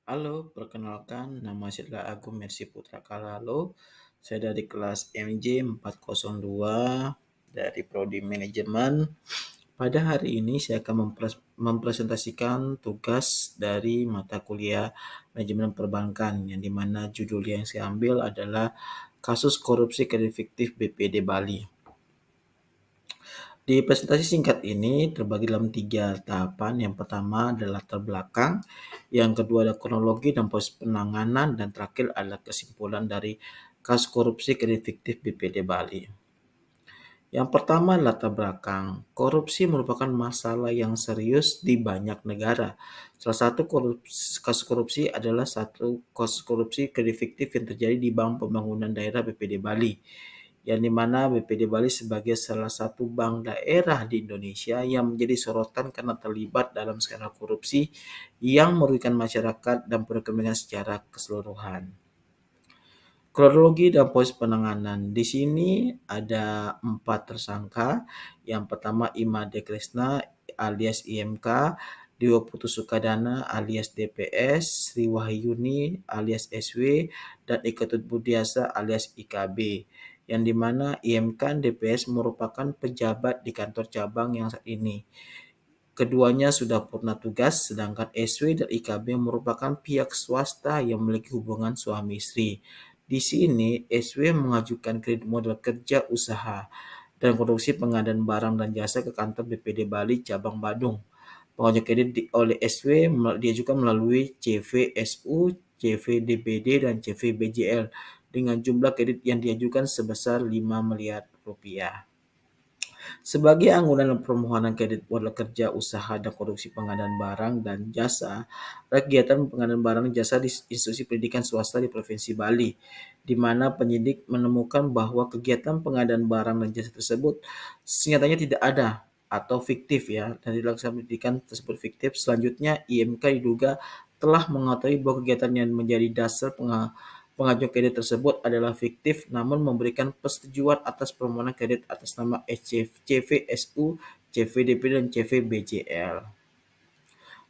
Halo, perkenalkan nama saya adalah Agung Mercy Putra Kalalo. Saya dari kelas MJ 402 dari Prodi Manajemen. Pada hari ini saya akan mempresentasikan tugas dari mata kuliah Manajemen Perbankan yang dimana judul yang saya ambil adalah Kasus Korupsi Kredit Fiktif BPD Bali. Di presentasi singkat ini terbagi dalam 3 tahapan. Yang pertama adalah latar belakang, yang kedua adalah kronologi dan proses penanganan, dan terakhir adalah kesimpulan dari kasus korupsi kredit fiktif BPD Bali. Yang pertama latar belakang. Korupsi merupakan masalah yang serius di banyak negara. Salah satu kasus korupsi adalah satu kasus korupsi kredit fiktif yang terjadi di Bank Pembangunan Daerah BPD Bali, yang dimana BPD Bali sebagai salah satu bank daerah di Indonesia yang menjadi sorotan karena terlibat dalam skandal korupsi yang merugikan masyarakat dan perekonomian secara keseluruhan. Kronologi dan proses penanganan. Di sini ada 4 tersangka. Yang pertama Imade Kresna alias IMK, Dewa Putu Sukadana alias DPS, Sri Wahyuni alias SW, dan Iketut Budiasa alias IKB. Yang dimana IMK dan DPS merupakan pejabat di kantor cabang yang saat ini. Keduanya sudah purna tugas, sedangkan SW dan IKB merupakan pihak swasta yang memiliki hubungan suami istri. Di sini, SW mengajukan kredit modal kerja usaha dan produksi pengadaan barang dan jasa ke kantor BPD Bali cabang Badung. Pengajuan kredit oleh SW diajukan melalui CVSU, CVDBD, dan CVBJL dengan jumlah kredit yang diajukan sebesar 5 miliar rupiah. Sebagai anggaran permohonan kredit modal kerja usaha dan produksi pengadaan barang dan jasa, kegiatan pengadaan barang dan jasa di institusi pendidikan swasta di Provinsi Bali, di mana penyidik menemukan bahwa kegiatan pengadaan barang dan jasa tersebut nyatanya tidak ada atau fiktif ya, dan dilaksanakan pendidikan tersebut fiktif. Selanjutnya, IMK diduga telah mengetahui bahwa kegiatan yang menjadi dasar pengajuan kredit tersebut adalah fiktif namun memberikan persetujuan atas permohonan kredit atas nama CVSU, CVDP, dan CVBJL.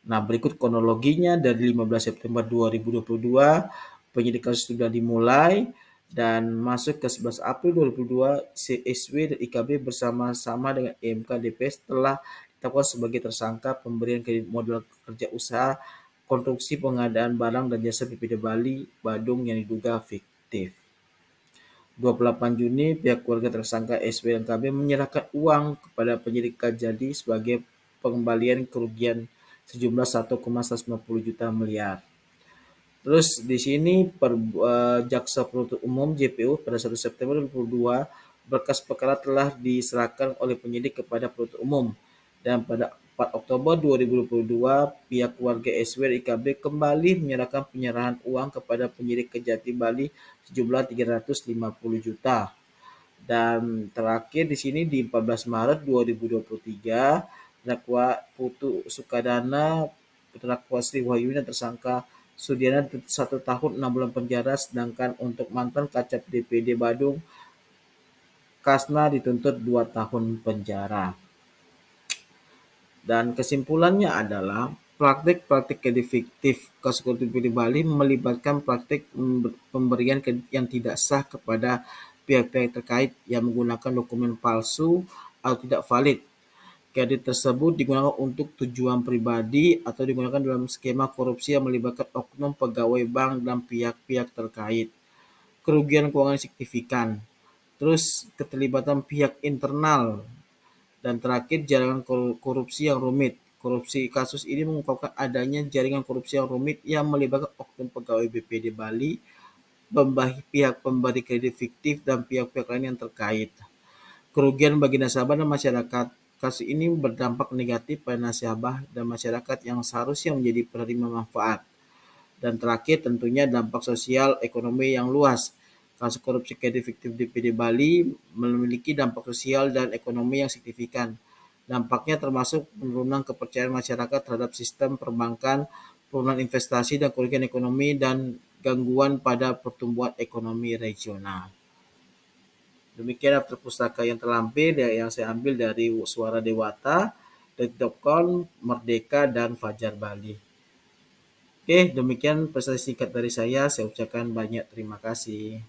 Nah, berikut kronologinya dari 15 September 2022, penyidikan sudah dimulai dan masuk ke 11 April 2022, CSW dan IKB bersama-sama dengan EMK DPS telah ditetapkan sebagai tersangka pemberian kredit modal kerja usaha konstruksi pengadaan barang dan jasa BPD Bali Badung yang diduga fiktif. 28 Juni, pihak keluarga tersangka SW dan KB menyerahkan uang kepada penyidik Kajadi sebagai pengembalian kerugian sejumlah 1,190 juta miliar. Terus di sini Jaksa Penuntut Umum JPU pada 1 September 2022 berkas perkara telah diserahkan oleh penyidik kepada penuntut umum, dan pada 4 Oktober 2022 pihak keluarga SW IKB kembali menyerahkan penyerahan uang kepada penyidik Kejati Bali sejumlah 350 juta. Dan terakhir di sini di 14 Maret 2023 terdakwa Putu Sukadana, terdakwa Sri Wahyuni dan tersangka Sudiana 1 tahun 6 bulan penjara, sedangkan untuk mantan Kacap DPD Badung Kasna dituntut 2 tahun penjara. Dan kesimpulannya adalah praktik-praktik kredit fiktif kasus korupsi di Bali melibatkan praktik pemberian kredit yang tidak sah kepada pihak-pihak terkait yang menggunakan dokumen palsu atau tidak valid. Kredit tersebut digunakan untuk tujuan pribadi atau digunakan dalam skema korupsi yang melibatkan oknum pegawai bank dan pihak-pihak terkait. Kerugian keuangan signifikan. Terus keterlibatan pihak internal. Dan terakhir, jaringan korupsi yang rumit. Korupsi kasus ini mengungkapkan adanya jaringan korupsi yang rumit yang melibatkan oknum pegawai BPD Bali, pihak pemberi kredit fiktif, dan pihak-pihak lain yang terkait. Kerugian bagi nasabah dan masyarakat. Kasus ini berdampak negatif pada nasabah dan masyarakat yang seharusnya menjadi penerima manfaat. Dan terakhir tentunya dampak sosial ekonomi yang luas. Kasus korupsi kredit fiktif DPD Bali memiliki dampak sosial dan ekonomi yang signifikan. Dampaknya termasuk penurunan kepercayaan masyarakat terhadap sistem perbankan, penurunan investasi dan kerugian ekonomi, dan gangguan pada pertumbuhan ekonomi regional. Demikian daftar pustaka yang terlampir yang saya ambil dari Suara Dewata, Detik.com, Merdeka, dan Fajar Bali. Oke, demikian pesan singkat dari saya. Saya ucapkan banyak terima kasih.